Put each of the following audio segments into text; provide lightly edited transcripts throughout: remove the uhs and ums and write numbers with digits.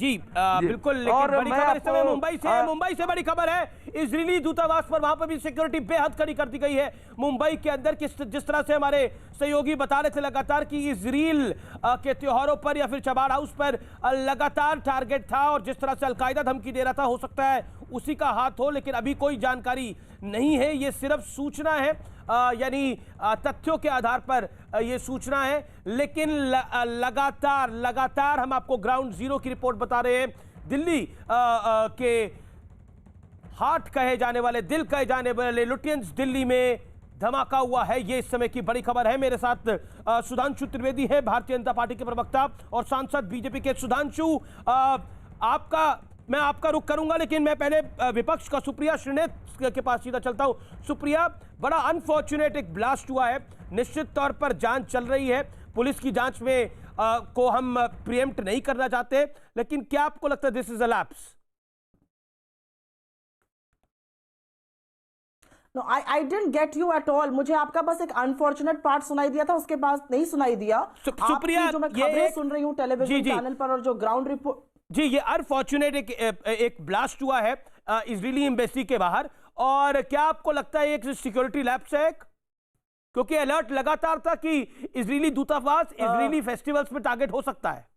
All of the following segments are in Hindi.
जी बिल्कुल। लेकिन और बड़ी खबर इस समय मुंबई से बड़ी खबर है। इजरायली दूतावास पर वहां पर भी सिक्योरिटी बेहद कड़ी कर दी गई है। मुंबई के अंदर जिस तरह से हमारे सहयोगी बता रहे थे लगातार कि इजराइल के त्योहारों पर या फिर चबाड़ हाउस पर लगातार टारगेट था, और जिस तरह से अलकायदा धमकी दे रहा था, हो सकता है उसी का हाथ हो, लेकिन अभी कोई जानकारी नहीं है। ये सिर्फ सूचना है, यानी तथ्यों के आधार पर ये सूचना है। लेकिन लगातार हम आपको ग्राउंड जीरो की रिपोर्ट बता रहे हैं। दिल्ली के हार्ट कहे जाने वाले, दिल कहे जाने वाले लुटियंस दिल्ली में धमाका हुआ है। ये इस समय की बड़ी खबर है। मेरे साथ सुधांशु त्रिवेदी है, भारतीय जनता पार्टी के प्रवक्ता और सांसद बीजेपी के। सुधांशु, मैं आपका रुख करूंगा, लेकिन मैं पहले विपक्ष का सुप्रिया श्रीनेत के पास सीधा चलता हूं। सुप्रिया, बड़ा अनफॉर्चुनेट एक ब्लास्ट हुआ है। निश्चित तौर पर जांच चल रही है, पुलिस की जांच में को हम प्रीएम्प्ट नहीं करना चाहते, लेकिन क्या आपको लगता है this is a lapse? No, I didn't get you at all. मुझे आपका बस एक अनफॉर्चुनेट पार्ट सुनाई दिया था, उसके बाद नहीं सुनाई दिया। सुप्रिया, जो मैं खबरें सुन रही हूँ टेलीविजन चैनल पर और जो ग्राउंड रिपोर्ट, जी ये अनफॉर्चुनेट एक ब्लास्ट हुआ है इजरायली एम्बेसी के बाहर, और क्या आपको लगता है एक सिक्योरिटी लैप्स है? क्योंकि अलर्ट लगातार था कि इजरायली दूतावास इजरायली फेस्टिवल्स में टारगेट हो सकता है।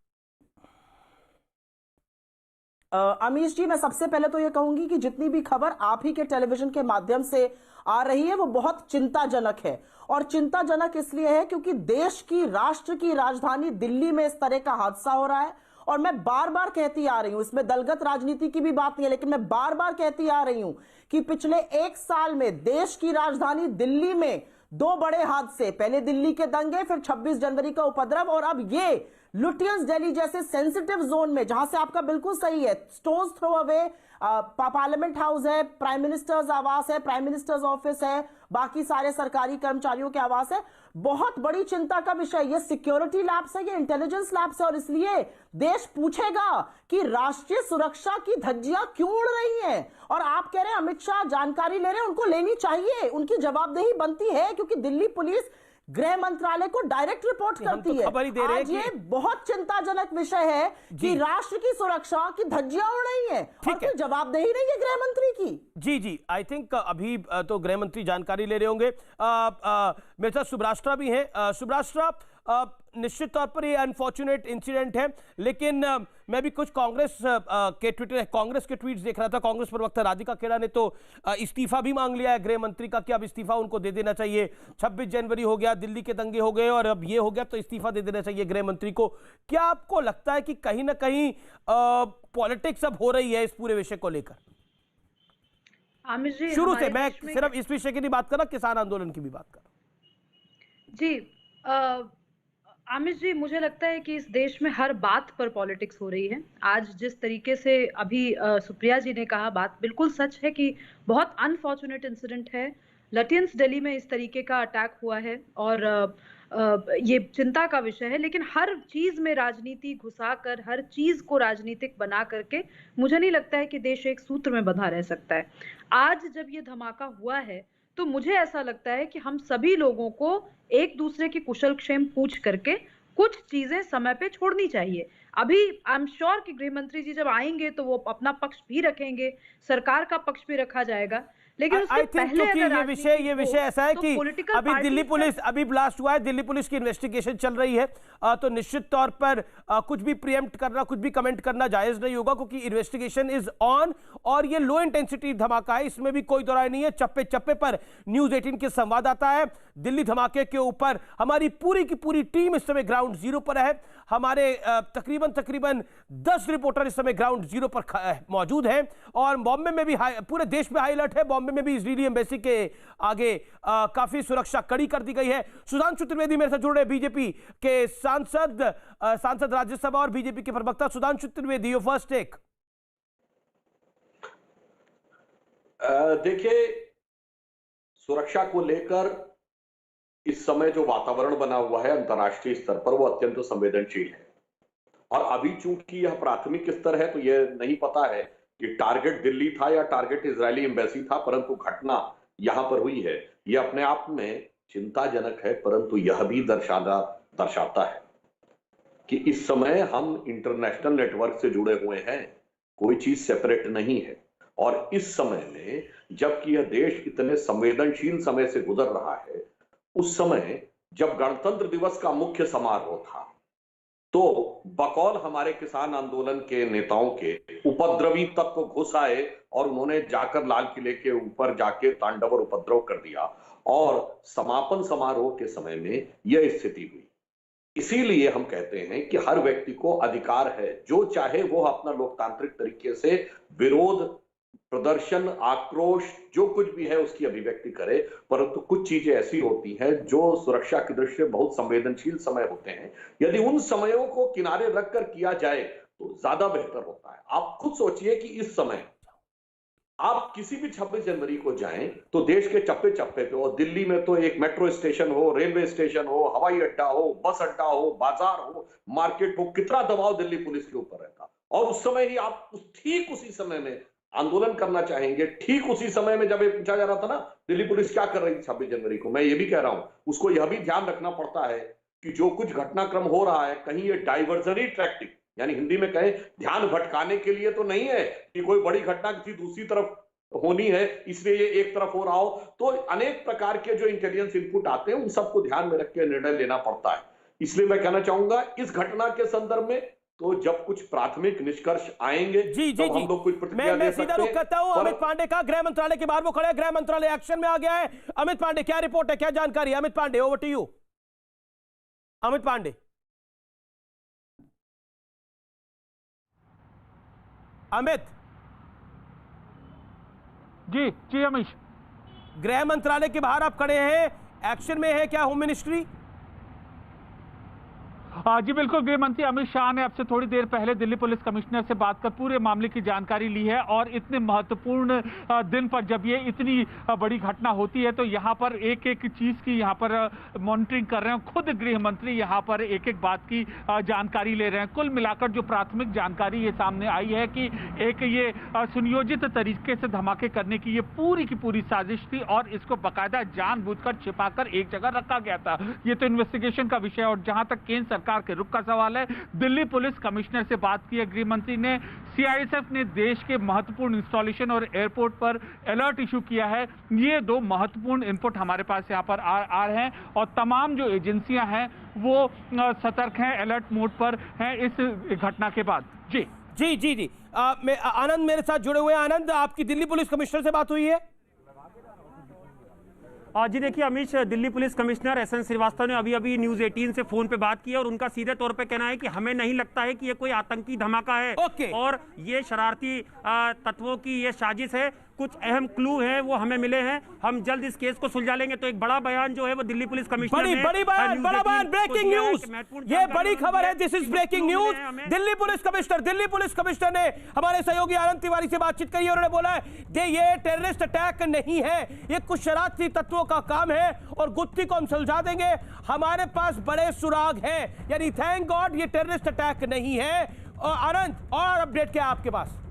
अमीश जी, मैं सबसे पहले तो ये कहूंगी कि जितनी भी खबर आप ही के टेलीविजन के माध्यम से आ रही है वो बहुत चिंताजनक है। और चिंताजनक इसलिए है क्योंकि देश की, राष्ट्र की राजधानी दिल्ली में इस तरह का हादसा हो रहा है। और मैं बार बार कहती आ रही हूं, इसमें दलगत राजनीति की भी बात नहीं है, लेकिन मैं बार बार कहती आ रही हूं कि पिछले एक साल में देश की राजधानी दिल्ली में दो बड़े हादसे, पहले दिल्ली के दंगे, फिर 26 जनवरी का उपद्रव, और अब ये लुटियंस दिल्ली जैसे सेंसिटिव जोन में, जहां से आपका बिल्कुल सही है, stones throw away parliament house है, प्राइम मिनिस्टर्स आवास है, प्राइम मिनिस्टर्स ऑफिस है, बाकी सारे सरकारी कर्मचारियों के आवास है। बहुत बड़ी चिंता का विषय ये सिक्योरिटी लैप्स है, ये इंटेलिजेंस लैप्स है। और इसलिए देश पूछेगा कि राष्ट्रीय सुरक्षा की धज्जियां क्यों उड़ रही हैं। और आप कह रहे हैं अमित शाह जानकारी ले रहे हैं, उनको लेनी चाहिए, उनकी जवाबदेही बनती है, क्योंकि दिल्ली पुलिस गृह मंत्रालय को डायरेक्ट रिपोर्ट करती है। आज ये बहुत चिंताजनक विषय है कि राष्ट्र की सुरक्षा की धज्जियां उड़ रही हैं और कोई जवाबदेही नहीं है गृह मंत्री की। जी आई थिंक अभी तो गृह मंत्री जानकारी ले रहे होंगे। मेरे साथ सुब्राष्ट्रा भी हैं। सुब्राष्ट्रा, निश्चित तौर पर ये अनफॉर्चुनेट इंसिडेंट है, लेकिन मैं भी कुछ कांग्रेस के ट्वीट्स देख रहा था। कांग्रेस प्रवक्ता राधिका खेड़ा ने तो इस्तीफा भी मांग लिया है गृह मंत्री का कि अब इस्तीफा उनको दे देना चाहिए। 26 जनवरी हो गया, दिल्ली के दंगे हो गए, और अब ये हो गया, तो इस्तीफा दे देना चाहिए गृह मंत्री को। क्या आपको लगता है कि कहीं ना कहीं पॉलिटिक्स अब हो रही है इस पूरे विषय को लेकर? शुरू से मैं सिर्फ इस विषय की नहीं बात कर रहा, किसान आंदोलन की भी बात कर रहा हूं। जी आमिर जी, मुझे लगता है कि इस देश में हर बात पर पॉलिटिक्स हो रही है। आज जिस तरीके से अभी सुप्रिया जी ने कहा, बात बिल्कुल सच है कि बहुत अनफॉर्चुनेट इंसिडेंट है। लुटियंस दिल्ली में इस तरीके का अटैक हुआ है और ये चिंता का विषय है, लेकिन हर चीज में राजनीति घुसाकर, हर चीज को राजनीतिक बना करके मुझे नहीं लगता है कि देश एक सूत्र में बंधा रह सकता है। आज जब ये धमाका हुआ है तो मुझे ऐसा लगता है कि हम सभी लोगों को एक दूसरे की कुशल क्षेम पूछ करके कुछ चीजें समय पे छोड़नी चाहिए। अभी आई एम श्योर कि गृह मंत्री जी जब आएंगे तो वो अपना पक्ष भी रखेंगे, सरकार का पक्ष भी रखा जाएगा, लेकिन उसके पहले ये विषय ऐसा है कि अभी दिल्ली पुलिस, अभी ब्लास्ट हुआ है, दिल्ली पुलिस की इन्वेस्टिगेशन चल रही है, तो निश्चित तौर पर कुछ भी प्रीएम्प्ट करना, कुछ भी कमेंट करना जायज नहीं होगा, क्योंकि इन्वेस्टिगेशन इज ऑन। और ये लो इंटेंसिटी धमाका है, इसमें भी कोई दो राय नहीं है। चप्पे चप्पे पर न्यूज 18 के संवाददाता है, दिल्ली धमाके के ऊपर हमारी पूरी की पूरी टीम इस समय ग्राउंड जीरो पर है। हमारे तकरीबन 10 रिपोर्टर इस समय ग्राउंड जीरो पर मौजूद हैं, और बॉम्बे में भी पूरे देश में हाई अलर्ट है। बॉम्बे में भी इजरायली एम्बेसी के आगे काफी सुरक्षा कड़ी कर दी गई है। सुधांशु त्रिवेदी मेरे साथ जुड़ रहे, बीजेपी के सांसद राज्यसभा और बीजेपी के प्रवक्ता। Sudhanshu Trivedi, your first take. देखिए, सुरक्षा को लेकर इस समय जो वातावरण बना हुआ है अंतर्राष्ट्रीय स्तर पर, वो अत्यंत संवेदनशील है। और अभी चूंकि यह प्राथमिक स्तर है तो यह नहीं पता है कि टारगेट दिल्ली था या टारगेट इजरायली एम्बेसी था, परंतु घटना यहां पर हुई है। यह अपने आप में चिंताजनक है, परंतु यह भी दर्शाता है कि इस समय हम इंटरनेशनल नेटवर्क से जुड़े हुए हैं, कोई चीज सेपरेट नहीं है। और इस समय में जबकि यह देश इतने संवेदनशील समय से गुजर रहा है, उस समय जब गणतंत्र दिवस का मुख्य समारोह था, तो बकौल हमारे किसान आंदोलन के नेताओं के उपद्रवी तत्व घुस आए और उन्होंने जाकर लाल किले के ऊपर जाके तांडव और उपद्रव कर दिया और समापन समारोह के समय में यह स्थिति हुई। इसीलिए हम कहते हैं कि हर व्यक्ति को अधिकार है, जो चाहे वो अपना लोकतांत्रिक तरीके से विरोध प्रदर्शन, आक्रोश, जो कुछ भी है उसकी अभिव्यक्ति करे, परंतु कुछ चीजें ऐसी होती हैं जो सुरक्षा की दृष्टि से बहुत संवेदनशील समय होते हैं। यदि उन समयों को किनारे रखकर किया जाए तो ज्यादा बेहतर होता है। आप खुद सोचिए कि इस समय आप किसी भी 26 जनवरी को जाएं तो देश के चप्पे चप्पे पे, और दिल्ली में तो एक मेट्रो स्टेशन हो, रेलवे स्टेशन हो, हवाई अड्डा हो, बस अड्डा हो, बाजार हो, मार्केट हो, कितना दबाव दिल्ली पुलिस के ऊपर रहता। और उस समय ही आप ठीक उसी समय में आंदोलन करना चाहेंगे। ठीक उसी समय में जब ये पूछा जा रहा था ना दिल्ली पुलिस क्या कर रही थी 26 जनवरी को, मैं ये भी कह रहा हूं उसको यह भी ध्यान रखना पड़ता है कि जो कुछ घटनाक्रम हो रहा है कहीं ये डाइवर्जनरी टैक्टिक, यानी हिंदी में कहें ध्यान भटकाने के लिए तो नहीं है कि कोई बड़ी घटना किसी दूसरी तरफ होनी है इसलिए ये एक तरफ हो रहा हो। तो अनेक प्रकार के जो इंटेलिजेंस इनपुट आते हैं उन सबको ध्यान में रख के निर्णय लेना पड़ता है। इसलिए मैं कहना चाहूंगा इस घटना के संदर्भ में तो जब कुछ प्राथमिक निष्कर्ष आएंगे तो हम लोग कुछ प्रतिक्रिया दे सकते हैं। मैं सीधा रुख करता हूं अमित पांडे का। गृह मंत्रालय के बाहर वो खड़े हैं, गृह मंत्रालय एक्शन में आ गया है। अमित पांडे, क्या रिपोर्ट है, क्या जानकारी है? Amit Pandey, over to you. Amit Pandey. Amit ji ji Amish, गृह मंत्रालय के बाहर आप खड़े हैं, एक्शन में है क्या होम मिनिस्ट्री? जी बिल्कुल, गृह मंत्री अमित शाह ने अब से थोड़ी देर पहले दिल्ली पुलिस कमिश्नर से बात कर पूरे मामले की जानकारी ली है। और इतने महत्वपूर्ण दिन पर जब ये इतनी बड़ी घटना होती है तो यहाँ पर एक एक चीज की यहाँ पर मॉनिटरिंग कर रहे हैं। खुद गृह मंत्री यहाँ पर एक एक बात की जानकारी ले रहे हैं। कुल मिलाकर जो प्राथमिक जानकारी ये सामने आई है कि एक ये सुनियोजित तरीके से धमाके करने की ये पूरी साजिश थी और इसको बाकायदा जानबूझकर छिपाकर एक जगह रखा गया था। ये तो इन्वेस्टिगेशन का विषय। और जहां तक केंद्र सरकार के रुख का सवाल है, दिल्ली पुलिस कमिश्नर से बात की है गृह मंत्री ने। सीआईएसएफ ने देश के महत्वपूर्ण इंस्टॉलेशन और एयरपोर्ट पर अलर्ट इशू किया है। ये दो महत्वपूर्ण इनपुट हमारे पास यहाँ पर आ रहे हैं और तमाम जो एजेंसियां हैं वो सतर्क हैं, अलर्ट मोड पर हैं इस घटना के बाद। जी जी जी जी आनंद मेरे साथ जुड़े हुए हैं। आनंद, आपकी दिल्ली पुलिस कमिश्नर से बात हुई है? जी देखिए Amish, Delhi police commissioner SN Shrivastava ने अभी न्यूज 18 से फोन पे बात की है और उनका सीधे तौर पे कहना है कि हमें नहीं लगता है कि ये कोई आतंकी धमाका है और ये शरारती तत्वों की ये साजिश है। कुछ अहम क्लू हैं वो हमें मिले हैं, हम जल्द इस केस को सुलझा लेंगे। तो एक बड़ा बयान जो है वो दिल्ली पुलिस कमिश्नर ने बड़ा बयान, ब्रेकिंग न्यूज, ये बड़ी खबर है। This is breaking news. Delhi police commissioner ने हमारे सहयोगी आनंद तिवारी से बातचीत करी और उन्होंने बोला है ये टेररिस्ट अटैक नहीं है, ये कुछ शरारती तत्वों का काम है और गुत्थी को हम सुलझा देंगे, हमारे पास बड़े सुराग हैं। यानी थैंक गॉड ये टेररिस्ट अटैक नहीं है। और आनंद, और अपडेट क्या आपके पास?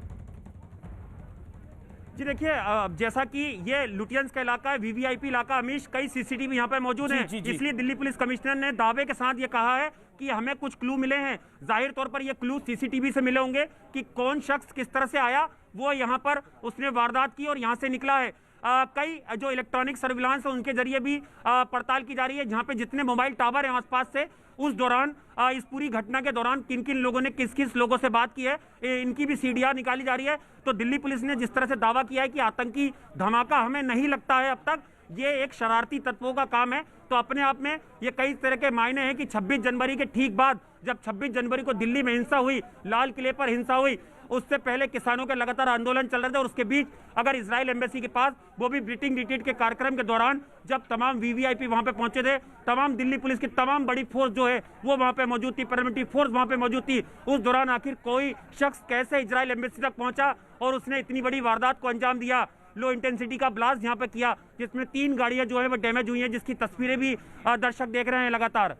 जी देखिए, जैसा कि ये लुटियंस का इलाका है, वीवीआईपी इलाका, अमीश, कई सीसीटीवी यहाँ पर मौजूद हैं। इसलिए दिल्ली पुलिस कमिश्नर ने दावे के साथ ये कहा है कि हमें कुछ क्लू मिले हैं। जाहिर तौर पर ये क्लू सीसीटीवी से मिले होंगे कि कौन शख्स किस तरह से आया, वो यहाँ पर उसने वारदात की और यहाँ से निकला है। कई जो इलेक्ट्रॉनिक सर्विलांस है उनके जरिए भी पड़ताल की जा रही है। जहाँ पे जितने मोबाइल टावर हैं आसपास से, उस दौरान इस पूरी घटना के दौरान किन किन लोगों ने किस किस लोगों से बात की है, इनकी भी सीडीआर निकाली जा रही है। तो दिल्ली पुलिस ने जिस तरह से दावा किया है कि आतंकी धमाका हमें नहीं लगता है अब तक, ये एक शरारती तत्वों का काम है। तो अपने आप में ये कई तरह के मायने हैं कि 26 जनवरी के ठीक बाद, जब 26 जनवरी को दिल्ली में हिंसा हुई, लाल किले पर हिंसा हुई, उससे पहले किसानों के लगातार आंदोलन चल रहे थे और उसके बीच अगर इजराइल एम्बेसी के पास, वो भी ब्रीटिंग रिट्रीट के कार्यक्रम के दौरान जब तमाम वीवीआईपी वहां पे पहुंचे थे, तमाम दिल्ली पुलिस की तमाम बड़ी फोर्स जो है वो वहां पे मौजूद थी, पैरामिलिट्री फोर्स वहां पे मौजूद थी। उस दौरान आखिर कोई शख्स कैसे इजराइल एम्बेसी तक पहुंचा और उसने इतनी बड़ी वारदात को अंजाम दिया। लो इंटेंसिटी का ब्लास्ट यहाँ पे किया जिसमें 3 गाड़ियां जो है वो डैमेज हुई हैं, जिसकी तस्वीरें भी दर्शक देख रहे हैं लगातार।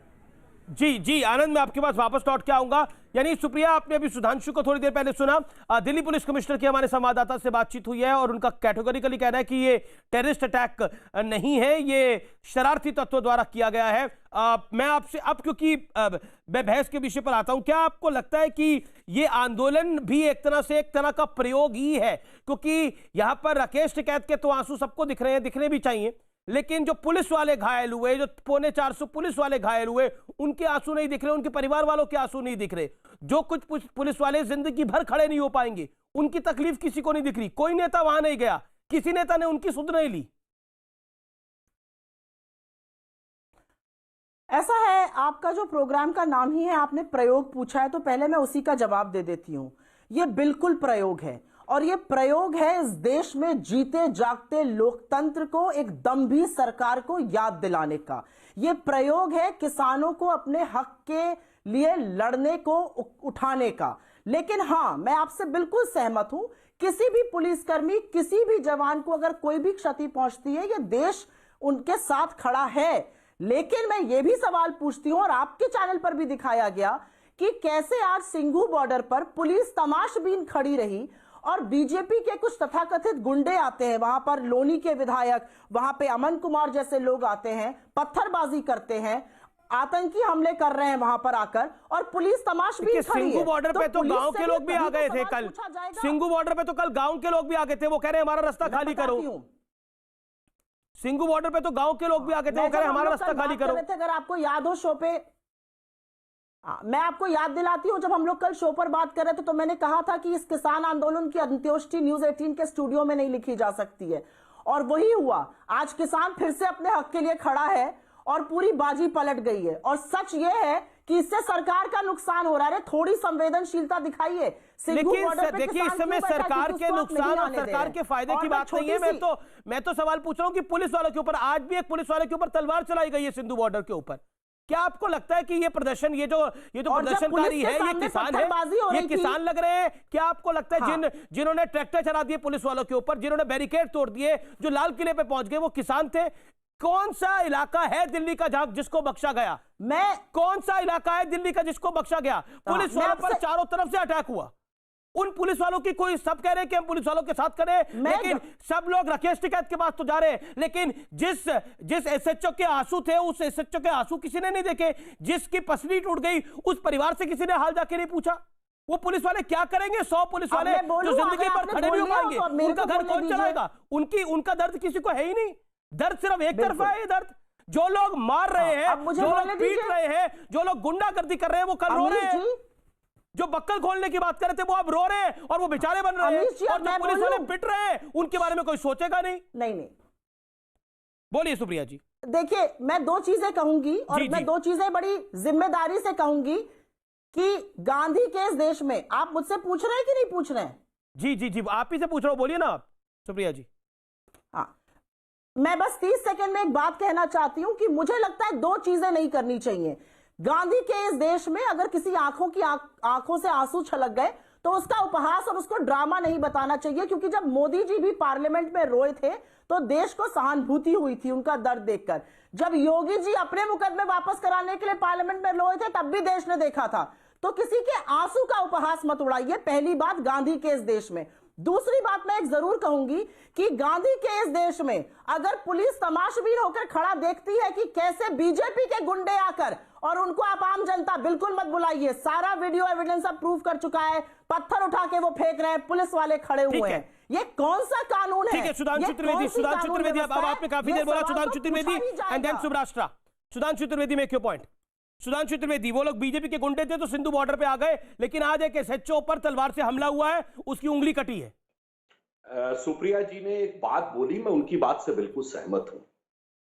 जी जी आनंद, मैं आपके पास वापस लौट के आऊंगा। यानी सुप्रिया, आपने अभी सुधांशु को थोड़ी देर पहले सुना। दिल्ली पुलिस कमिश्नर की हमारे संवाददाता से बातचीत हुई है और उनका कैटेगोरिकली कहना है कि ये टेररिस्ट अटैक नहीं है, ये शरारती तत्वों द्वारा किया गया है। मैं आपसे अब, क्योंकि मैं बहस के विषय पर आता हूं, क्या आपको लगता है कि ये आंदोलन भी एक तरह का प्रयोग ही है? क्योंकि यहां पर राकेश टिकैत के तो आंसू सबको दिख रहे हैं, दिखने भी चाहिए, लेकिन जो पुलिस वाले घायल हुए, जो 450 पुलिस वाले घायल हुए, उनके आंसू नहीं दिख रहे, उनके परिवार वालों के आंसू नहीं दिख रहे। जो कुछ पुलिस वाले जिंदगी भर खड़े नहीं हो पाएंगे, उनकी तकलीफ किसी को नहीं दिख रही। कोई नेता वहां नहीं गया, किसी नेता ने उनकी सुध नहीं ली। ऐसा है, आपका जो प्रोग्राम का नाम ही है, आपने प्रयोग पूछा है, तो पहले मैं उसी का जवाब दे देती हूं। यह बिल्कुल प्रयोग है, और यह प्रयोग है इस देश में जीते जागते लोकतंत्र को एक दम्भी सरकार को याद दिलाने का। यह प्रयोग है किसानों को अपने हक के लिए लड़ने को उठाने का। लेकिन हां, मैं आपसे बिल्कुल सहमत हूं, किसी भी पुलिसकर्मी, किसी भी जवान को अगर कोई भी क्षति पहुंचती है, यह देश उनके साथ खड़ा है। लेकिन मैं ये भी सवाल पूछती हूं, और आपके चैनल पर भी दिखाया गया, कि कैसे आज सिंघू बॉर्डर पर पुलिस तमाशबीन खड़ी रही और बीजेपी के कुछ तथाकथित गुंडे आते हैं वहां पर, लोनी के विधायक, वहां पे अमन कुमार जैसे लोग आते हैं, पत्थरबाजी करते हैं, आतंकी हमले कर रहे हैं वहां पर आकर, और पुलिस तमाशबीन खड़ी है। सिंघू बॉर्डर पे तो गांव के लोग भी आ गए थे कल। सिंघू बॉर्डर पे तो कल गांव के लोग भी आ गए थे, वो कह रहे हैं हमारा रास्ता खाली करो। सिंघू बॉर्डर पे तो गांव के लोग भी आ गए थे, वो कह रहे हैं हमारा रास्ता खाली करो। अगर आपको याद हो शो पे, मैं आपको याद दिलाती हूं, जब हम लोग कल शो पर बात कर रहे थे तो मैंने कहा था कि इस किसान आंदोलन की अंत्योष्टि न्यूज 18 के स्टूडियो में नहीं लिखी जा सकती है, और वही हुआ। आज किसान फिर से अपने हक के लिए खड़ा है और पूरी बाजी पलट गई है। और सच ये है कि इससे सरकार का नुकसान हो रहा है। थोड़ी संवेदनशीलता दिखाइए। लेकिन देखिए, इस समय सरकार के नुकसान और सरकार के फायदे की बात नहीं है। मैं तो सवाल पूछ रहा हूं कि पुलिस वालों के ऊपर, आज भी एक पुलिस वाले के ऊपर तलवार चलाई गई है सिंधु बॉर्डर के ऊपर। क्या आपको लगता है कि ये प्रदर्शन, ये जो प्रदर्शनकारी है, ये किसान है, ये किसान लग रहे हैं? क्या आपको लगता है जिन्होंने ट्रैक्टर चला दिए पुलिस वालों के ऊपर, जिन्होंने बैरिकेड तोड़ दिए, जो लाल किले पे पहुंच गए, वो किसान थे? कौन सा इलाका है दिल्ली का जिसको बख्शा गया? कौन सा इलाका है दिल्ली का जिसको बख्शा गया? पुलिस वालों पर चारों तरफ से अटैक हुआ। उन पुलिस वालों की कोई, सब कह रहे हैं कि हम पुलिस वालों के साथ करें, लेकिन सब लोग राकेश टिकैत के पास तो जा रहे हैं, लेकिन जिस एसएचओ के आंसू थे, उस एसएचओ के आंसू किसी ने नहीं देखे। जिसकी पसली टूट गई, उस परिवार से किसी ने हाल जाके नहीं पूछा। वो पुलिस वाले क्या करेंगे? 100 पुलिस वाले जो जिंदगी पर खड़े नहीं हो पाएंगे, उनका घर कौन चलाएगा? उनका दर्द किसी को है ही नहीं। दर्द सिर्फ एक तरफा है। दर्द जो लोग मार रहे हैं, जो लोग पीट रहे हैं, जो लोग गुंडागर्दी कर रहे हैं, वो कल रो रहे हैं। जो बक्कल खोलने की बात कर रहे थे, वो अब रो रहे हैं और वो बेचारे बन रहे हैं। और जो पुलिस वाले पिट रहे हैं, उनके बारे में कोई सोचेगा नहीं। बोलिए सुप्रिया जी। देखिए, मैं दो चीजें कहूंगी, और मैं दो चीजें बड़ी जिम्मेदारी से कहूंगी कि गांधी के इस देश में, आप मुझसे पूछ रहे हैं कि नहीं पूछ रहे हैं? जी, आप ही से पूछ रहा हूं, बोलिए ना आप सुप्रिया जी। हाँ, मैं बस 30 सेकंड में एक बात कहना चाहती हूं कि मुझे लगता है दो चीजें नहीं करनी चाहिए। गांधी के इस देश में अगर किसी आंखों से आंसू छलक गए तो उसका उपहास और उसको ड्रामा नहीं बताना चाहिए, क्योंकि जब मोदी जी भी पार्लियामेंट में रोए थे तो देश को सहानुभूति हुई थी उनका दर्द देखकर। जब योगी जी अपने मुकदमे वापस कराने के लिए पार्लियामेंट में रोए थे, तब भी देश ने देखा था। तो किसी के आंसू का उपहास मत उड़ाइए, पहली बात गांधी के इस देश में। दूसरी बात मैं एक जरूर कहूंगी कि गांधी के इस देश में अगर पुलिस तमाशबीन होकर खड़ा देखती है कि कैसे बीजेपी के गुंडे आकर, और उनको आप आम जनता बिल्कुल मत बुलाइए, सारा वीडियो एविडेंस अब प्रूव कर चुका है, पत्थर उठा के वो फेंक रहे हैं, पुलिस वाले खड़े हुए हैं। ये कौन सा कानून है? ठीक है, सुधांशु त्रिवेदी, अब आपने काफी देर बोला, सुधांशु त्रिवेदी एंड देन सुब्राष्ट्रा। Sudhanshu Trivedi, make your point. Sudhanshu Trivedi, वो लोग बीजेपी के गुंडे थे तो सिंधु बॉर्डर पे आ गए, लेकिन आज एक एसएचओ पर तलवार से हमला हुआ है, उसकी उंगली कटी है। सुप्रिया जी ने एक बात बोली, मैं उनकी बात से बिल्कुल सहमत हूं।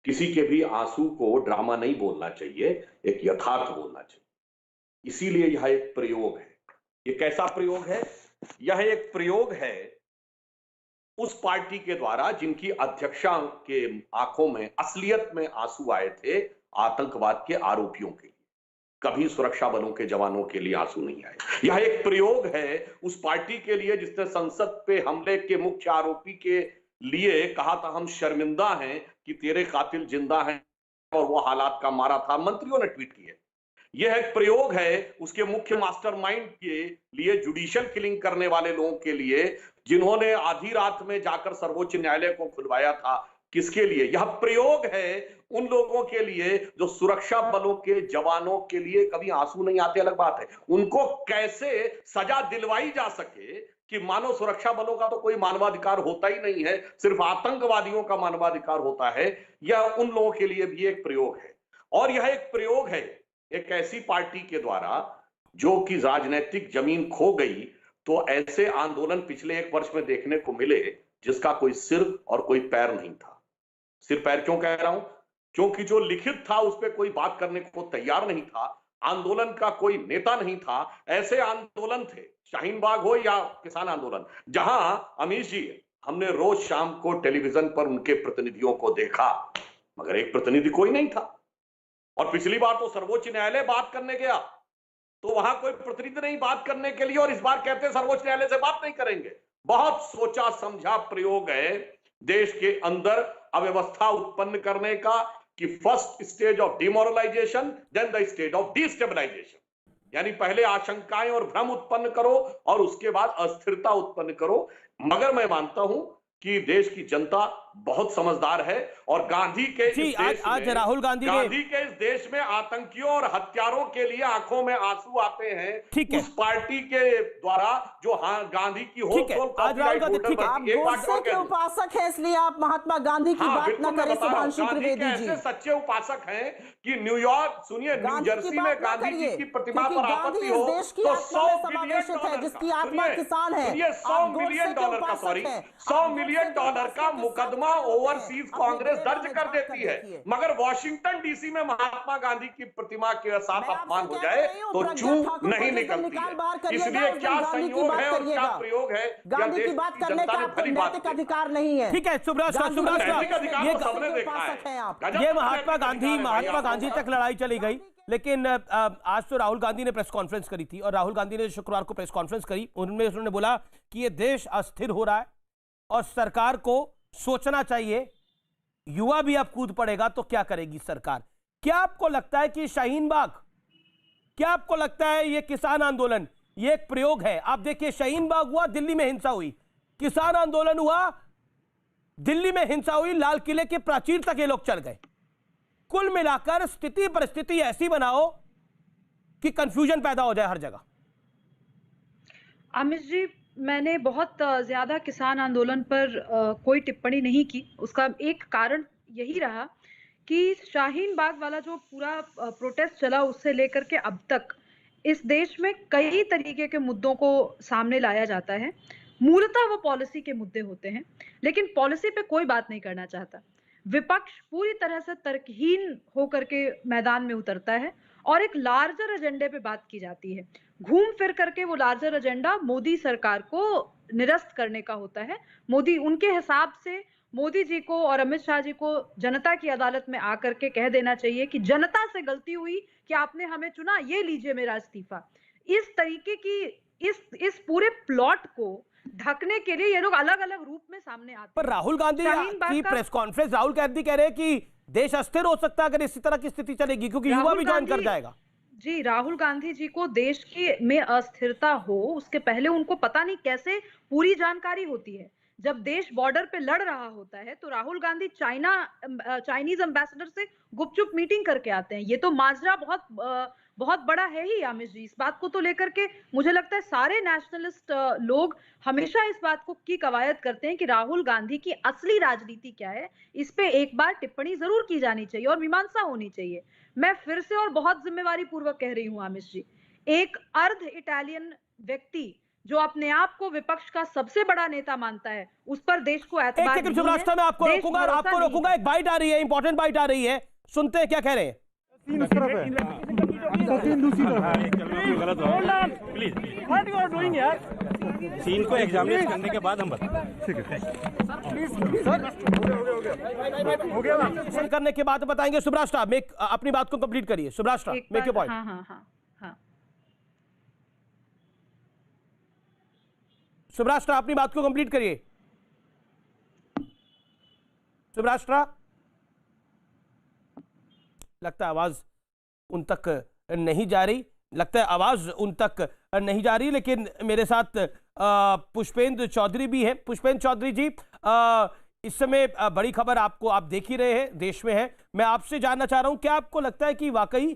किसी के भी आंसू को ड्रामा नहीं बोलना चाहिए, एक यथार्थ बोलना चाहिए। इसीलिए यह एक प्रयोग है। ये कैसा प्रयोग है? यह एक प्रयोग है उस पार्टी के द्वारा जिनकी अध्यक्षा के आंखों में असलियत में आंसू आए थे आतंकवाद के आरोपियों के लिए। कभी सुरक्षा बलों के जवानों के लिए आंसू नहीं आए। यह एक प्रयोग है उस पार्टी के लिए जिसने संसद पे हमले के मुख्य आरोपी के लिए कहा था, हम शर्मिंदा हैं कि तेरे कातिल जिंदा हैं और वो हालात का मारा था, मंत्रियों ने ट्वीट किए। यह एक प्रयोग है उसके मुख्य मास्टरमाइंड के लिए, जुडिशियल किलिंग करने वाले लोगों के लिए, जिन्होंने आधी रात में जाकर सर्वोच्च न्यायालय को खुलवाया था। किसके लिए यह प्रयोग है? उन लोगों के लिए जो सुरक्षा बलों के जवानों के लिए कभी आंसू नहीं आते, अलग बात है, उनको कैसे सजा दिलवाई जा सके कि मानव सुरक्षा बलों का तो कोई मानवाधिकार होता ही नहीं है, सिर्फ आतंकवादियों का मानवाधिकार होता है। यह उन लोगों के लिए भी एक प्रयोग है। और यह एक प्रयोग है एक ऐसी पार्टी के द्वारा जो कि राजनीतिक जमीन खो गई। तो ऐसे आंदोलन पिछले 1 वर्ष में देखने को मिले जिसका कोई सिर और कोई पैर नहीं था। सिर पैर क्यों कह रहा हूं? क्योंकि जो लिखित था उस पर कोई बात करने को तैयार नहीं था, आंदोलन का कोई नेता नहीं था। ऐसे आंदोलन थे, शाहीन बाग हो या किसान आंदोलन, जहां अमीश जी हमने रोज शाम को टेलीविजन पर उनके प्रतिनिधियों को देखा, मगर एक प्रतिनिधि कोई नहीं था। और पिछली बार तो सर्वोच्च न्यायालय बात करने गया तो वहां कोई प्रतिनिधि नहीं बात करने के लिए, और इस बार कहते हैं सर्वोच्च न्यायालय से बात नहीं करेंगे। बहुत सोचा समझा प्रयोग है देश के अंदर अव्यवस्था उत्पन्न करने का, कि first stage of demoralisation then the stage of destabilisation, यानी पहले आशंकाएं और भ्रम उत्पन्न करो और उसके बाद अस्थिरता उत्पन्न करो। मगर मैं मानता हूं कि देश की जनता बहुत समझदार है और गांधी के इस देश आज में, राहुल गांधी के इस देश में आतंकियों और हत्यारों के लिए आंखों में आंसू आते हैं उस पार्टी के द्वारा जो गांधी की आप गोडसे के उपासक हैं, इसलिए आप महात्मा गांधी की बात न करें। सुधांशु त्रिवेदी जी ऐसे सच्चे उपासक हैं कि न्यूयॉर्क, सुनिए, न्यू जर्सी में गांधी जी की प्रतिमा पर आपत्ति हो तो 100 बिलियन डॉलर जिसकी आत्मा किसान है, $100 मिलियन का, सॉरी $100 मिलियन का मुकदमा ओवरसीज कांग्रेस दर्ज कर देती है। मगर वॉशिंगटन डीसी में महात्मा गांधी की प्रतिमा के साथ अपमान हो जाए तो चूक नहीं निकलती है। इसलिए क्या संयोग है और क्या प्रयोग है, गांधी की बात करने का नैतिक अधिकार नहीं है। ठीक है सुब्राष्ट्र, ये महात्मा गांधी तक लड़ाई चली गई, लेकिन आज तो राहुल गांधी ने प्रेस कॉन्फ्रेंस करी थी, और राहुल गांधी ने शुक्रवार को प्रेस कॉन्फ्रेंस करी, उन्होंने बोला कि ये देश अस्थिर हो रहा है और सरकार को सोचना चाहिए, युवा भी अब कूद पड़ेगा तो क्या करेगी सरकार। क्या आपको लगता है कि शाहीन बाग, क्या आपको लगता है ये किसान आंदोलन ये एक प्रयोग है? आप देखिए, शाहीन बाग हुआ, दिल्ली में हिंसा हुई, किसान आंदोलन हुआ, दिल्ली में हिंसा हुई, लाल किले के प्राचीर तक ये लोग चढ़ गए। कुल मिलाकर स्थिति परिस्थिति ऐसी बनाओ कि कंफ्यूजन पैदा हो जाए हर जगह। अमित जी, मैंने बहुत ज्यादा किसान आंदोलन पर कोई टिप्पणी नहीं की। उसका एक कारण यही रहा कि शाहीन बाग वाला जो पूरा प्रोटेस्ट चला, उससे लेकर के अब तक इस देश में कई तरीके के मुद्दों को सामने लाया जाता है। मूलतः वो पॉलिसी के मुद्दे होते हैं, लेकिन पॉलिसी पे कोई बात नहीं करना चाहता। विपक्ष पूरी तरह से तर्कहीन होकर के मैदान में उतरता है और एक लार्जर एजेंडे पे बात की जाती है। घूम फिर करके वो लार्जर एजेंडा मोदी सरकार को निरस्त करने का होता है। मोदी, उनके हिसाब से मोदी जी को और अमित शाह जी को जनता की अदालत में आकर के कह देना चाहिए कि जनता से गलती हुई कि आपने हमें चुना, ये लीजिए मेरा इस्तीफा। इस तरीके की इस पूरे प्लॉट को ढकने के लिए ये लोग अलग अलग रूप में सामने आते हैं। पर राहुल गांधी की प्रेस कॉन्फ्रेंस, राहुल गांधी कह रहे हैं कि देश अस्थिर हो सकता है अगर इसी तरह की स्थिति चलेगी, क्योंकि युवा भी ज्वाइन कर जाएगा। जी, राहुल गांधी जी को देश की में अस्थिरता हो उसके पहले उनको पता नहीं कैसे पूरी जानकारी होती है। जब देश बॉर्डर पे लड़ रहा होता है तो राहुल गांधी चाइनीज एम्बेसडर से गुपचुप मीटिंग करके आते हैं। ये तो माजरा बहुत बड़ा है ही आमिर जी। इस बात को तो लेकर के मुझे लगता है सारे नेशनलिस्ट लोग हमेशा इस बात को की कवायद करते हैं कि राहुल गांधी की असली राजनीति क्या है। इस पे एक बार टिप्पणी जरूर की जानी चाहिए और मीमांसा होनी चाहिए। मैं फिर से और बहुत जिम्मेवारी पूर्वक कह रही हूँ आमिर जी, एक अर्ध इटालियन व्यक्ति जो अपने आप को विपक्ष का सबसे बड़ा नेता मानता है, उस पर देश को एतबार नहीं है। मैं आपको रोकूंगा, एक बाइट आ रही है, इंपॉर्टेंट बाइट आ रही है, सुनते हैं क्या कह रहे हैं। सीन को एग्जामिनेट करने के बाद हम करने के बाद बताएंगे। सुब्राष्ट्र, आप अपनी बात को कंप्लीट करिए। सुब्राष्ट्र, मेक योर पॉइंट। हाँ। सुब्राष्ट्र, अपनी बात को कंप्लीट करिए। सुब्राष्ट्र, लगता है आवाज उन तक नहीं जा रही, लगता है आवाज उन तक नहीं जा रही। लेकिन मेरे साथ पुष्पेंद्र चौधरी भी है। पुष्पेंद्र चौधरी जी, इस समय बड़ी खबर आप देख ही रहे हैं, देश में है। मैं आपसे जानना चाह रहा हूं, क्या आपको लगता है कि वाकई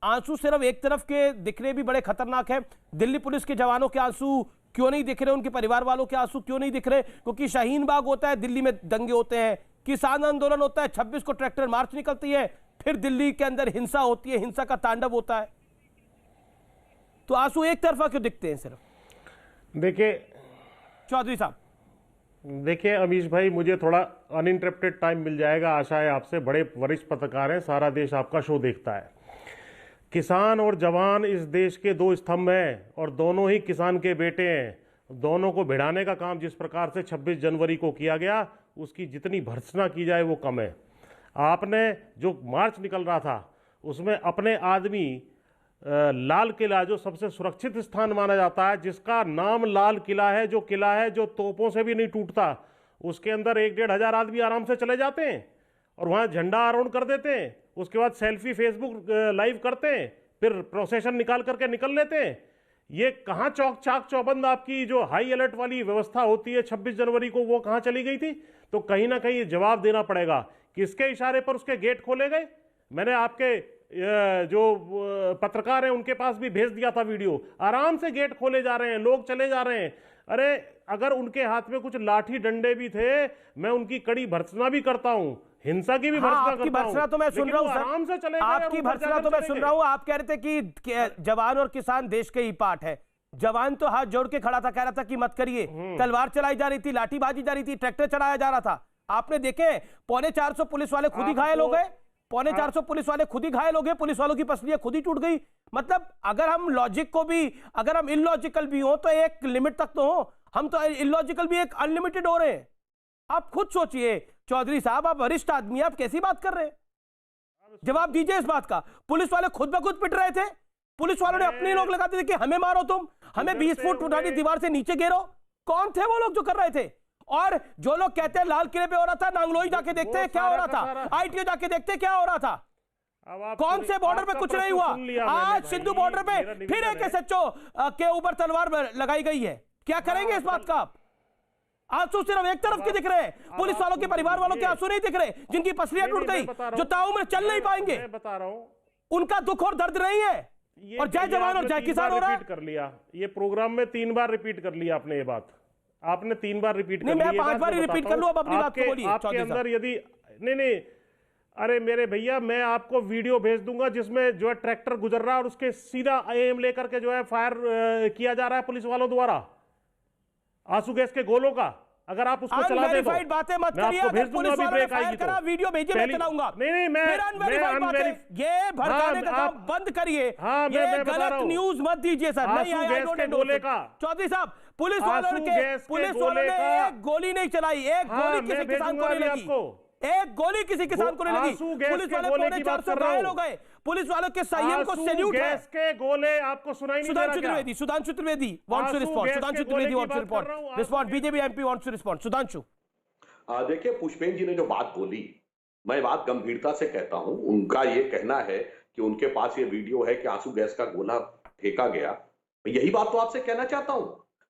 आंसू सिर्फ एक तरफ के दिख रहे भी बड़े खतरनाक है? दिल्ली पुलिस के जवानों के आंसू क्यों नहीं दिख रहे, उनके परिवार वालों के आंसू क्यों नहीं दिख रहे? क्योंकि शाहीन बाग होता है, दिल्ली में दंगे होते हैं, किसान आंदोलन होता है, 26 को ट्रैक्टर मार्च निकलती है, फिर दिल्ली के अंदर हिंसा होती है, हिंसा का तांडव होता है, तो आंसू एक तरफा क्यों दिखते हैं सिर्फ? देखिए चौधरी साहब, देखिए अमीश भाई, मुझे थोड़ा अनइंटरप्टेड टाइम मिल जाएगा, आशा है आपसे। बड़े वरिष्ठ पत्रकार हैं, सारा देश आपका शो देखता है। किसान और जवान इस देश के दो स्तंभ हैं और दोनों ही किसान के बेटे हैं। दोनों को भिड़ाने का काम जिस प्रकार से 26 जनवरी को किया गया, उसकी जितनी भर्त्सना की जाए वो कम है। आपने जो मार्च निकल रहा था उसमें अपने आदमी लाल किला, जो सबसे सुरक्षित स्थान माना जाता है, जिसका नाम लाल किला है, जो किला है जो तोपों से भी नहीं टूटता, उसके अंदर 1-1.5 हजार आदमी आराम से चले जाते हैं और वहाँ झंडा आरोहण कर देते हैं। उसके बाद सेल्फी फेसबुक लाइव करते हैं, फिर प्रोसेशन निकाल करके निकल लेते हैं। ये कहाँ चौक चाक चौबंद आपकी जो हाई अलर्ट वाली व्यवस्था होती है 26 जनवरी को, वो कहाँ चली गई थी? तो कहीं ना कहीं जवाब देना पड़ेगा। किसके इशारे पर उसके गेट खोले गए? मैंने आपके जो पत्रकार हैं उनके पास भी भेज दिया था वीडियो। आराम से गेट खोले जा रहे हैं, लोग चले जा रहे हैं। अरे अगर उनके हाथ में कुछ लाठी डंडे भी थे, मैं उनकी कड़ी भर्त्सना भी करता हूं, हिंसा की भी भर्त्सना करता हूं। भर्त्सना तो मैं सुन रहा हूं, आराम से चले, आपकी भर्त्सना तो मैं सुन रहा हूं। आप कह रहे थे कि जवान और किसान देश के ही पार्ट है। जवान तो हाथ जोड़ के खड़ा था, कह रहा था कि मत करिए। तलवार चलाई जा रही थी, लाठी बाजी जा रही थी, ट्रैक्टर चढ़ाया जा रहा था। आपने देखे 450 पुलिस वाले खुद ही घायल हो गए, 450 पुलिस वाले खुद ही घायल हो गए, पुलिस वालों की पसलियां खुद ही टूट गई। मतलब अगर हम लॉजिक को भी, अगर हम इलॉजिकल भी हो तो एक लिमिट तक तो हो। हम तो इलॉजिकल भी एक अनलिमिटेड हो रहे हैं। आप खुद सोचिए चौधरी साहब, आप वरिष्ठ आदमी, आप कैसी बात कर रहे हैं? जवाब दीजिए इस बात का। पुलिस वाले खुद ब खुद पिट रहे थे, पुलिस वालों ने अपने लोग लगाते थे कि हमें मारो, तुम हमें 20 फुट उठानी दीवार से नीचे गिरो। कौन थे वो लोग जो कर रहे थे? और जो लोग कहते हैं लाल किले पे हो रहा था, नांगलोई जाके देखते हैं क्या हो रहा था, आईटीओ जाके देखते हैं क्या हो रहा था। कौन से बॉर्डर पे कुछ नहीं हुआ? आज सिंधु बॉर्डर पे फिर एक एसएचओ के ऊपर तलवार लगाई गई है। क्या करेंगे इस बात का आप? आंसू सिर्फ एक तरफ के दिख रहे हैं, पुलिस वालों के परिवार वालों के आंसू नहीं दिख रहे, जिनकी पसलियां टूट गई, जो ताउम्र चल नहीं पाएंगे। बता रहा हूं, उनका दुख और दर्द नहीं है। और जय जवान और जय किसान हो रहा है। कर लिया ये प्रोग्राम में 3 बार रिपीट कर लिया आपने, ये बात आपने 3 बार रिपीट कर लिया। मैं 5 बार रिपीट कर लूं, अब अपनी बात को बोलिए। आपके अंदर यदि नहीं, अरे मेरे भैया, मैं आपको वीडियो भेज दूंगा जिसमें जो है ट्रैक्टर गुजर रहा है और उसके सीधा एम लेकर के जो है फायर किया जा रहा है पुलिस वालों द्वारा, आंसू गैस के गोलों का। अगर आप उसको चला दे तो बातें मत करिए। अगर पुलिस वालों ने फायर करा, वीडियो भेजिए, मैं चलाऊंगा। नहीं, मैं ये भड़काने का काम बंद करिए। ये गलत न्यूज मत दीजिए सर। नहीं, चौधरी साहब, पुलिस वालों ने एक गोली नहीं चलाई, एक गोली किसी किसान को नहीं लगी, एक गोली किसी किसान को नहीं लगी। पुलिस वाले 450 घायल हो गए। पुलिस वालों के संयम को सैल्यूट है। गैस के गोले आपको सुनाई नहीं दे रहा क्या? Sudhanshu Trivedi wants to respond. Sudhanshu Trivedi wants to respond. BJP MP wants to respond. Sudhanshu, देखिए पुष्पेंद्र जी ने जो बात बोली, मैं बात गंभीरता से कहता हूं। उनका ये कहना है कि उनके पास ये वीडियो है कि आंसू गैस का गोला फेंका गया। यही बात तो आपसे कहना चाहता हूं।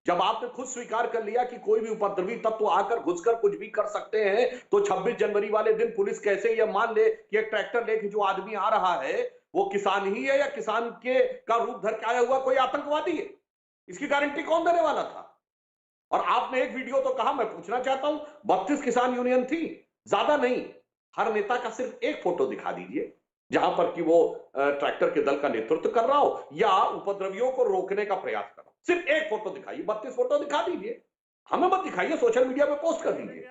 जब आपने खुद स्वीकार कर लिया कि कोई भी उपद्रवी तत्व आकर घुसकर कुछ भी कर सकते हैं, तो 26 जनवरी वाले दिन पुलिस कैसे यह मान ले कि एक ट्रैक्टर लेके जो आदमी आ रहा है वो किसान ही है, या किसान के का रूप धर के आया हुआ कोई आतंकवादी है? इसकी गारंटी कौन देने वाला था? और आपने एक वीडियो तो कहा, मैं पूछना चाहता हूं, 32 किसान यूनियन थी, ज्यादा नहीं। हर नेता का सिर्फ एक फोटो दिखा दीजिए जहां पर कि वो ट्रैक्टर के दल का नेतृत्व कर रहा हो या उपद्रवियों को रोकने का प्रयास कर रहा हो। सिर्फ एक फोटो दिखाइए, 32 फोटो दिखा दीजिए, हमें मत दिखाइए, सोशल मीडिया पे पोस्ट कर दीजिए।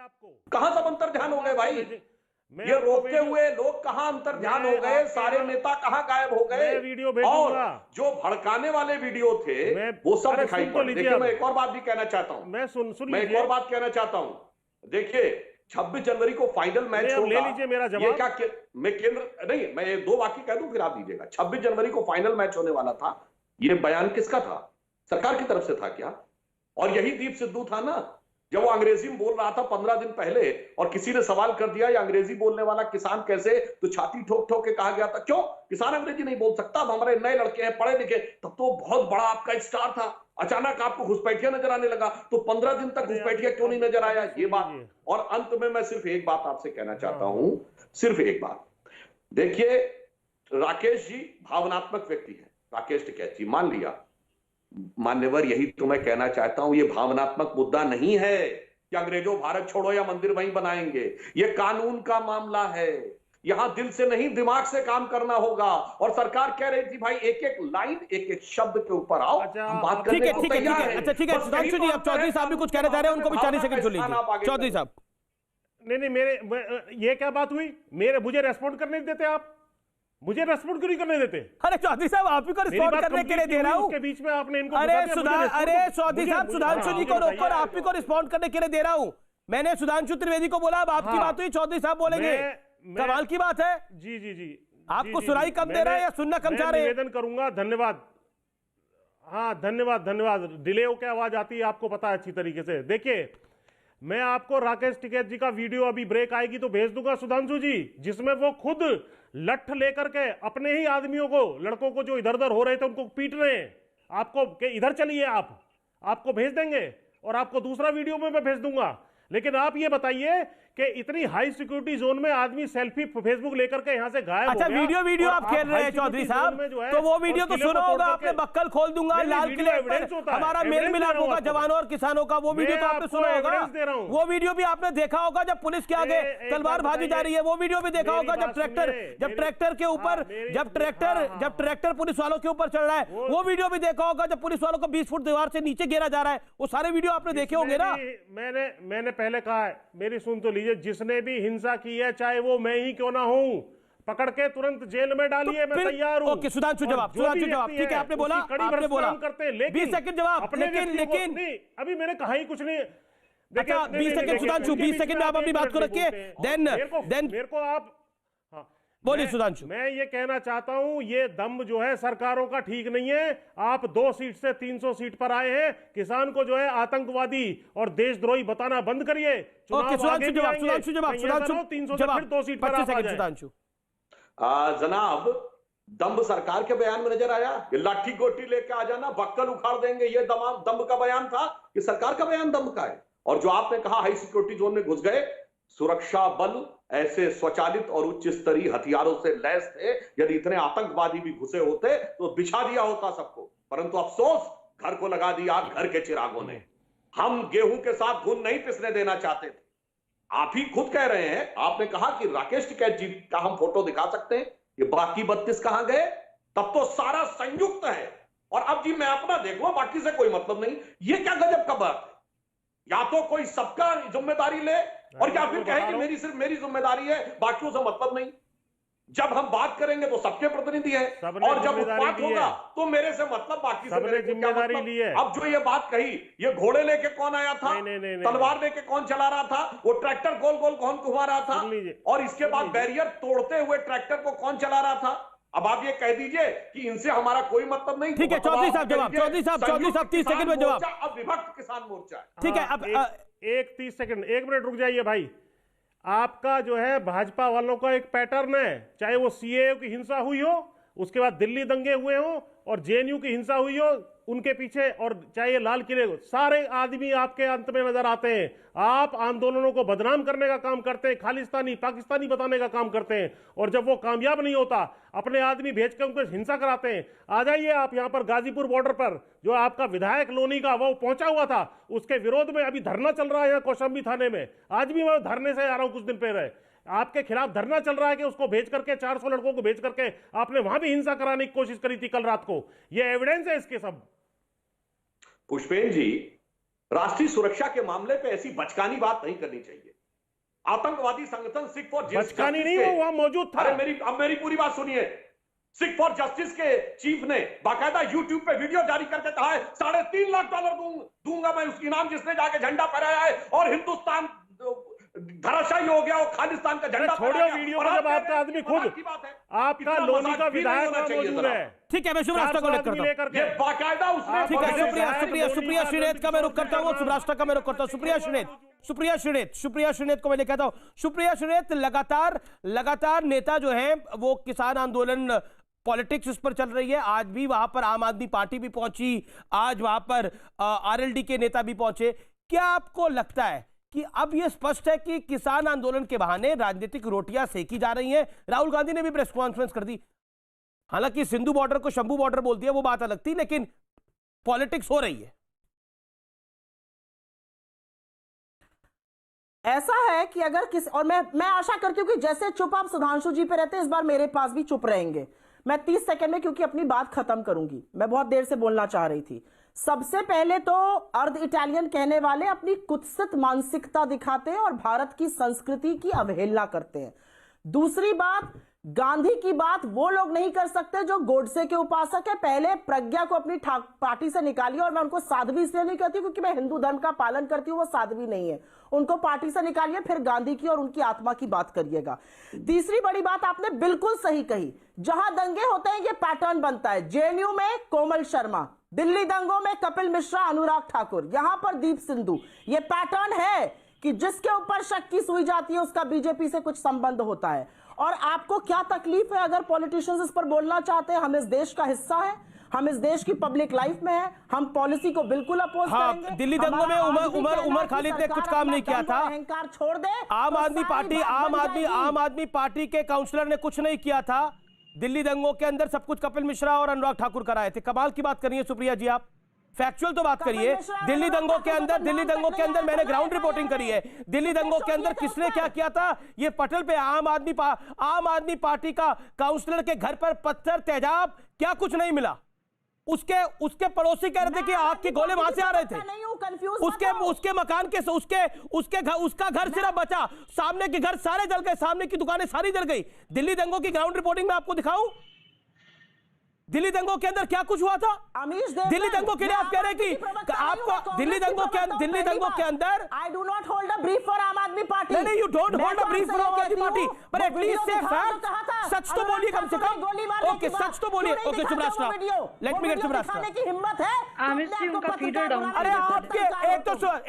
कहां सब अंतर ध्यान हो गए भाई? ये रोकते हुए लोग कहां अंतर ध्यान हो गए? सारे नेता कहां गायब हो गए? और जो भड़काने वाले वीडियो थे वो सब दिखाई पड़े। देखिए, मैं एक और बात भी कहना चाहता हूं, मैं एक और बात कहना चाहता हूं। देखिए, 26 जनवरी को फाइनल मैच होगा। ले लीजिए मेरा जवाब। ये क्या मैं केंद्र नहीं, मैं 2 वाक्य कह दूं फिर आप दीजिएगा। 26 जनवरी को फाइनल मैच होने वाला था, ये बयान किसका था? सरकार की तरफ से था क्या? और यही दीप सिद्धू था ना जब वो अंग्रेजी में बोल रहा था 15 दिन पहले और किसी ने सवाल कर दिया ये अंग्रेजी बोलने वाला किसान कैसे, तो छाती ठोक ठोक के कहा गया था क्यों किसान अंग्रेजी नहीं बोल सकता, अब हमारे नए लड़के हैं पढ़े लिखे, तब तो बहुत बड़ा आपका स्टार था, अचानक आपको घुसपैठिया नजर आने लगा, तो 15 दिन तक घुसपैठिया क्यों नहीं नजर आया, ये बात। और अंत में मैं सिर्फ एक बात आपसे कहना चाहता हूं, सिर्फ एक बात। देखिए राकेश जी भावनात्मक व्यक्ति है, राकेश टिकैत जी, मान लिया मान्यवर, यही तो मैं कहना चाहता हूं, ये भावनात्मक मुद्दा नहीं है कि अंग्रेजों भारत छोड़ो या मंदिर वहीं बनाएंगे, ये कानून का मामला है, यहां दिल से नहीं दिमाग से काम करना होगा। और सरकार कह रही थी भाई एक एक लाइन एक एक शब्द के ऊपर आओ, हम बात करने को तैयार हैं। अच्छा ठीक है सुधांशु जी, अब चौधरी साहब भी कुछ कहना चाह रहे हैं, उनको भी 40 सेकंड सुन लीजिए। चौधरी साहब। नहीं मेरे ये क्या बात हुई, मुझे रेस्पॉन्ड करने नहीं देते आप, मुझे रेस्पॉन्ड क्यों नहीं करने देते? अरे चौधरी साहब आप ही को रिस्पॉन्ड करने के लिए दे रहा हूं, उसके बीच में आपने इनको अरे चौधरी साहब सुधांशु जी को रोककर आप ही को रिस्पॉन्ड करने के लिए दे रहा हूं। मैंने सुधांशु त्रिवेदी को बोला, अब आपकी बात हुई, चौधरी साहब बोलेंगे, कमाल की बात है। जी आपको सुनाई कम दे रहा है या सुनना कम चाह रहे हैं? निवेदन करूंगा, धन्यवाद। हाँ धन्यवाद। डिले होकर आवाज आती है, आपको पता है अच्छी तरीके से। देखिए मैं आपको राकेश टिकैत जी का वीडियो अभी ब्रेक आएगी तो भेज दूंगा सुधांशु जी, जिसमें वो खुद लठ लेकर के अपने ही आदमियों को, लड़कों को जो इधर उधर हो रहे थे उनको पीट रहे हैं। आपको इधर चलिए, आपको भेज देंगे और आपको दूसरा वीडियो में मैं भेज दूंगा। लेकिन आप ये बताइए कि इतनी हाई सिक्योरिटी जोन में आदमी सेल्फी फेसबुक लेकर के यहां से गायब अच्छा, हो गया। वीडियो आप खेल रहे हैं चौधरी साहब, तो वो वीडियो तो सुना होगा आपने, बक्कल खोल दूंगा लाल किले पर हमारा मेल मिलाप होगा जवानों और किसानों का, वो वीडियो तो आपने सुना होगा। वो वीडियो भी आपने देखा होगा जब पुलिस के आगे तलवारबाजी जा रही है, वो वीडियो भी देखा होगा जब ट्रैक्टर के ऊपर जब ट्रैक्टर पुलिस वालों के ऊपर चढ़ रहा है, वो वीडियो भी देखा होगा जब पुलिस वालों को 20 फुट दीवार से नीचे गिरा जा रहा है, वो सारे वीडियो आपने देखे होंगे ना। मैंने पहले कहा है, मेरी सुन तो लीजिए, जिसने भी हिंसा की है चाहे वो मैं ही क्यों ना हूं, पकड़ के तुरंत जेल में डालिए, मैं तैयार हूं। ओके सुधांशु जवाब, ठीक है आपने बोला 20 सेकंड जवाब, लेकिन अभी मैंने कहा ही कुछ नहीं। अच्छा 20 सेकंड सुधांशु, 20 सेकंड में आप अपनी बात को रखिए, देन मेरे को आप बोलिए सुधांशु। मैं ये कहना चाहता हूं, ये दम जो है सरकारों का ठीक नहीं है। आप 2 सीट से 300 सीट पर आए हैं, किसान को जो है आतंकवादी और देशद्रोही बताना बंद करिए। सुधांशु जवाब 300 से फिर 2 सीट पर आप आ जाए। जनाब दम्ब सरकार के बयान में नजर आया, ये लाठी गोटी लेके आ जाना बक्कल उखाड़ देंगे, ये दम्ब का बयान था, ये सरकार का बयान दम्ब का है। और जो आपने कहा हाई सिक्योरिटी जोन में घुस गए, सुरक्षा बल ऐसे स्वचालित और उच्च स्तरीय हथियारों से लैस थे, यदि इतने आतंकवादी भी घुसे होते तो बिछा दिया होता सबको, परंतु अफसोस घर को लगा दिया घर के चिरागों ने। हम गेहूं के साथ घुन नहीं पिसने देना चाहते थे। आप ही खुद कह रहे हैं, आपने कहा कि राकेश टिकैत जी का हम फोटो दिखा सकते हैं, ये बाकी 32 कहां गए? तब तो सारा संयुक्त है, और अब जी मैं अपना देखूं बाकी से कोई मतलब नहीं। ये क्या गजब का बात है? या तो कोई सबका जिम्मेदारी ले और या फिर कहे कि मेरी सिर्फ मेरी जिम्मेदारी है, बाकियों से मतलब नहीं। जब हम बात करेंगे तो सबके प्रतिनिधि है, और जब उत्पात होगा तो मेरे से मतलब बाकी से मेरे को क्या मतलब। अब जो ये बात कही, ये घोड़े लेके कौन आया था, तलवार लेके कौन चला रहा था, वो ट्रैक्टर गोल गोल कौन घुमा रहा था, और इसके बाद बैरियर तोड़ते हुए ट्रैक्टर को कौन चला रहा था। अब आप ये कह दीजिए कि इनसे हमारा कोई मतलब नहीं। ठीक है चौधरी साहब जवाब, चौधरी साहब 30 सेकंड में जवाब। अब विभक्त किसान मोर्चा है। ठीक है, अब 30 सेकंड, 1 मिनट रुक जाइए भाई। आपका जो है भाजपा वालों का एक पैटर्न है, चाहे वो सीएए की हिंसा हुई हो, उसके बाद दिल्ली दंगे हुए हो, और जेएनयू की हिंसा हुई हो उनके पीछे, और चाहे ये लाल किले, सारे आदमी आपके अंत में नजर आते हैं। आप आंदोलनों को बदनाम करने का काम करते हैं, खालिस्तानी पाकिस्तानी बताने का काम करते हैं, और जब वो कामयाब नहीं होता अपने आदमी भेज कर उनको हिंसा कराते हैं। आ जाइए आप यहाँ पर गाजीपुर बॉर्डर पर, जो आपका विधायक लोनी का वो पहुंचा हुआ था, उसके विरोध में अभी धरना चल रहा है यहाँ कौशाम्बी थाने में। आज भी मैं धरने से आ रहा हूं, कुछ दिन पहले आपके खिलाफ धरना चल रहा है कि उसको भेज करके 400 लड़कों को भेज करके आपने वहां भी हिंसा कराने की कोशिश करी थी कल रात को। ये एविडेंस है इसके सब। पुष्पेन जी, राष्ट्रीय सुरक्षा के मामले पे ऐसी बचकानी बात नहीं करनी चाहिए। आतंकवादी संगठन सिख फॉर जस्टिस, बचकानी नहीं, वो वहां मौजूद था। अब मेरी पूरी बात सुनिए। सिख फॉर जस्टिस के चीफ ने बाकायदा यूट्यूब पे वीडियो जारी करके कहा है $3.5 लाख दूंगा मैं उसकी नाम जिसने जाके झंडा फहराया है और हिंदुस्तान धराशायी हो गया, वो खालिस्तान का झंडा छोड़ो वीडियो में, जब आपका आदमी खुद आपका लोनी का विधायक मौजूद है। ठीक है, मैं शुभ राष्ट्र को लेकर ये बाकायदा उसने, ठीक है, सुप्रिया श्रीनेत का मैं रुख करता हूँ, शुभ राष्ट्र का मैं रुख करता हूँ। सुप्रिया श्रीनेत को मैं लेकर आता हूँ। सुप्रिया श्रीनेत, लगातार नेता जो है वो किसान आंदोलन पॉलिटिक्स उस पर चल रही है। आज भी वहां पर आम आदमी पार्टी भी पहुंची, आज वहां पर आरएलडी के नेता भी पहुंचे। क्या आपको लगता है कि अब यह स्पष्ट है कि किसान आंदोलन के बहाने राजनीतिक रोटियां सेकी जा रही हैं? राहुल गांधी ने भी प्रेस कॉन्फ्रेंस कर दी, हालांकि सिंधु बॉर्डर को शंभू बॉर्डर बोल दिया, वो बात अलग थी, लेकिन पॉलिटिक्स हो रही है। ऐसा है कि अगर किसी, और मैं आशा करती हूं कि जैसे चुप आप सुधांशु जी पे रहते हैं, इस बार मेरे पास भी चुप रहेंगे। मैं 30 सेकंड में, क्योंकि अपनी बात खत्म करूंगी, मैं बहुत देर से बोलना चाह रही थी। सबसे पहले तो अर्ध इटालियन कहने वाले अपनी कुत्सित मानसिकता दिखाते हैं और भारत की संस्कृति की अवहेलना करते हैं। दूसरी बात, गांधी की बात वो लोग नहीं कर सकते जो गोडसे के उपासक है। पहले प्रज्ञा को अपनी पार्टी से निकालिए, और मैं उनको साध्वी इसलिए नहीं कहती क्योंकि मैं हिंदू धर्म का पालन करती हूं, वो साध्वी नहीं है। उनको पार्टी से निकालिए, फिर गांधी की और उनकी आत्मा की बात करिएगा। तीसरी बड़ी बात आपने बिल्कुल सही कही, जहां दंगे होते हैं ये पैटर्न बनता है। जेएनयू में कोमल शर्मा, दिल्ली दंगों में कपिल मिश्रा, अनुराग ठाकुर, यहां पर दीप सिंधु। ये पैटर्न है कि जिसके ऊपर शक की सुई जाती है उसका बीजेपी से कुछ संबंध होता है। और आपको क्या तकलीफ है अगर पॉलिटिशियंस इस पर बोलना चाहते हैं? हम इस देश का हिस्सा है, हम इस देश की पब्लिक लाइफ में है, हम पॉलिसी को बिल्कुल अपोज करेंगे। दिल्ली दंगों में उमर खालिद ने कुछ काम नहीं किया था। अहंकार छोड़ दे। आम आदमी पार्टी के काउंसलर ने कुछ नहीं किया था। दिल्ली दंगों के अंदर सब कुछ कपिल मिश्रा और अनुराग ठाकुर कराए थे। कमाल की बात करिए सुप्रिया जी, आप फैक्चुअल तो बात करिए। दिल्ली दंगों के अंदर मैंने ग्राउंड रिपोर्टिंग करी है। दिल्ली दंगों के अंदर किसने क्या किया था? ये पटल पे आम आदमी पार्टी का काउंसलर के घर पर पत्थर, तेजाब, क्या कुछ नहीं मिला। उसके पड़ोसी कह रहे थे कि आग के गोले वहां से आ रहे थे। उसके मकान के उसका घर सिर्फ बचा, सामने के घर सारे जल गए, सामने की दुकानें सारी जल गई। दिल्ली दंगों की ग्राउंड रिपोर्टिंग में आपको दिखाऊं दिल्ली दंगों के अंदर क्या कुछ हुआ था। दिल्ली दंगों के लिए आप कह रहे हैं कि आपको दिल्ली दंगों के अंदर I do not hold a brief for आम आदमी पार्टी। नहीं, you don't hold a brief for आम आदमी पार्टी, पर एटलीस्ट से फैक्ट, सच तो बोलिए कम से कम। ओके, सच तो बोलिए। ओके, शुभ राष्ट्र, लेट मी गेट शुभ राष्ट्र की हिम्मत है आमिर जी, उनका फीडर डाउन। अरे आपके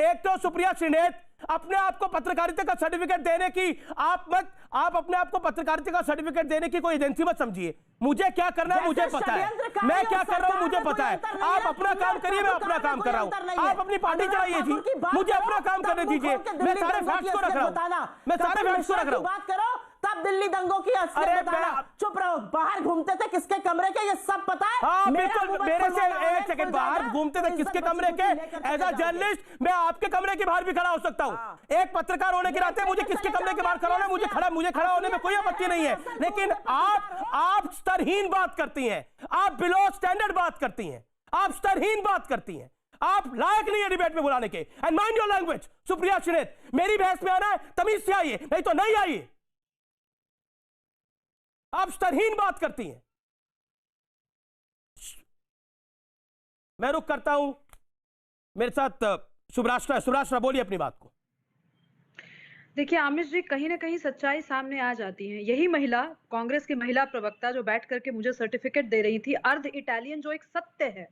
एक तो सुप्रिया श्रीनेत अपने आप को पत्रकारिता का सर्टिफिकेट देने की आप अपने आप को पत्रकारिता का सर्टिफिकेट देने की कोई एजेंसी मत समझिए। मुझे क्या करना है मुझे पता है, मैं क्या कर रहा हूं मुझे पता है। आप अपना काम करिए, मैं अपना काम कर रहा हूं। आप अपनी पार्टी चलाइए जी, मुझे अपना काम करने दीजिए। मैं सारे फैक्ट्स को रख रहा हूं, बात करो तब दिल्ली दंगों की असलियत बताना। चुप रहो। बाहर घूमते थे किसके कमरे के, ये सब पता है। हाँ बिल्कुल, मेरे से एक सेकंड, बाहर घूमते थे किसके कमरे के? एज अ जर्नलिस्ट मैं आपके कमरे के बाहर भी खड़ा हो सकता हूं। एक पत्रकार होने के नाते मुझे किसके कमरे के बाहर खड़ा होना, मुझे खड़ा होने में कोई आपत्ति नहीं है। लेकिन आप स्तरहीन बात करती हैं, आप बिलो स्टैंडर्ड बात करती हैं, आप स्तरहीन बात करती हैं। आप लायक नहीं है डिबेट में बुलाने के। And mind your language Supriya Shrinate, मेरी बहस में आना है तमीज से आइए, नहीं तो नहीं आइए। आप स्तरहीन बात करती हैं। मैं रुक करता हूं, मेरे साथ शुभ राष्ट्र बोलिए अपनी बात को। देखिए आमिर जी, कहीं ना कहीं सच्चाई सामने आ जाती है। यही महिला, कांग्रेस की महिला प्रवक्ता जो बैठ करके मुझे सर्टिफिकेट दे रही थी, अर्ध इटालियन, जो एक सत्य है।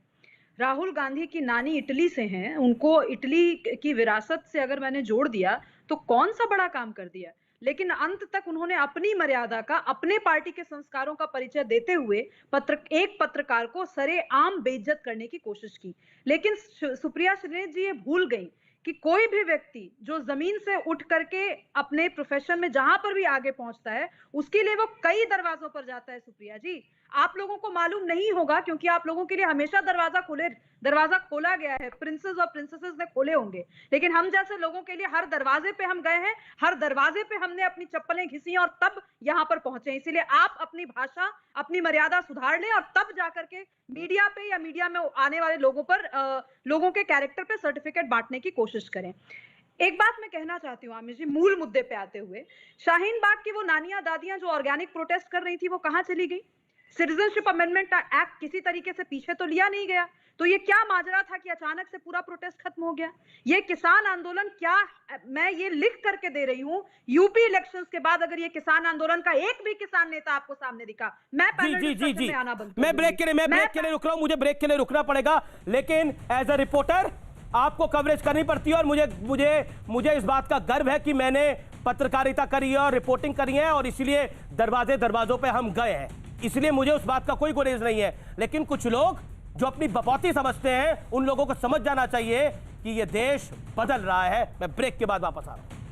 राहुल गांधी की नानी इटली से हैं, उनको इटली की विरासत से अगर मैंने जोड़ दिया तो कौन सा बड़ा काम कर दिया। लेकिन अंत तक उन्होंने अपनी मर्यादा का, अपने पार्टी के संस्कारों का परिचय देते हुए एक पत्रकार को सरेआम बेइज्जत करने की कोशिश की। लेकिन सुप्रिया श्रीनेत जी ये भूल गई कि कोई भी व्यक्ति जो जमीन से उठ करके अपने प्रोफेशन में जहां पर भी आगे पहुंचता है, उसके लिए वो कई दरवाजों पर जाता है। सुप्रिया जी, आप लोगों को मालूम नहीं होगा क्योंकि आप लोगों के लिए हमेशा दरवाजा खोला गया है, प्रिंसेस और प्रिंसेसेस ने खोले होंगे। लेकिन हम जैसे लोगों के लिए हर दरवाजे पे हम गए हैं, हर दरवाजे पे हमने अपनी चप्पलें घिसी और तब यहां पर पहुंचे। इसीलिए आप अपनी भाषा, अपनी मर्यादा सुधार लें और तब जाकर के मीडिया पे या मीडिया में आने वाले लोगों के कैरेक्टर पे सर्टिफिकेट बांटने की कोशिश करें। एक बात मैं कहना चाहती हूँ आमिर जी, मूल मुद्दे पे आते हुए, शाहीन बाग की वो नानियां दादियां जो ऑर्गेनिक प्रोटेस्ट कर रही थी, वो कहां चली गई? सिटीजनशिप अमेंडमेंट एक्ट किसी तरीके से पीछे तो लिया नहीं गया। तो ये क्या माजरा था कि अचानक से पूरा प्रोटेस्ट खत्म हो गया? ये किसान आंदोलन क्या, मैं ये लिख करके दे रही हूं, यूपी इलेक्शंस के बाद अगर ये किसान आंदोलन का एक भी किसान नेता आपको सामने दिखा, मैं पैनल डिस्कशन में आना बंद कर दूंगी। मैं ब्रेक के लिए रुक रहा हूं, मुझे ब्रेक के लिए रुकना पड़ेगा, लेकिन एज अ रिपोर्टर आपको कवरेज करनी पड़ती है और मुझे इस बात का गर्व है कि मैंने पत्रकारिता करी है और रिपोर्टिंग करी है और इसीलिए दरवाजों पे हम गए हैं, इसलिए मुझे उस बात का कोई गुरेज नहीं है। लेकिन कुछ लोग जो अपनी बपौती समझते हैं, उन लोगों को समझ जाना चाहिए कि यह देश बदल रहा है। मैं ब्रेक के बाद वापस आ रहा हूं।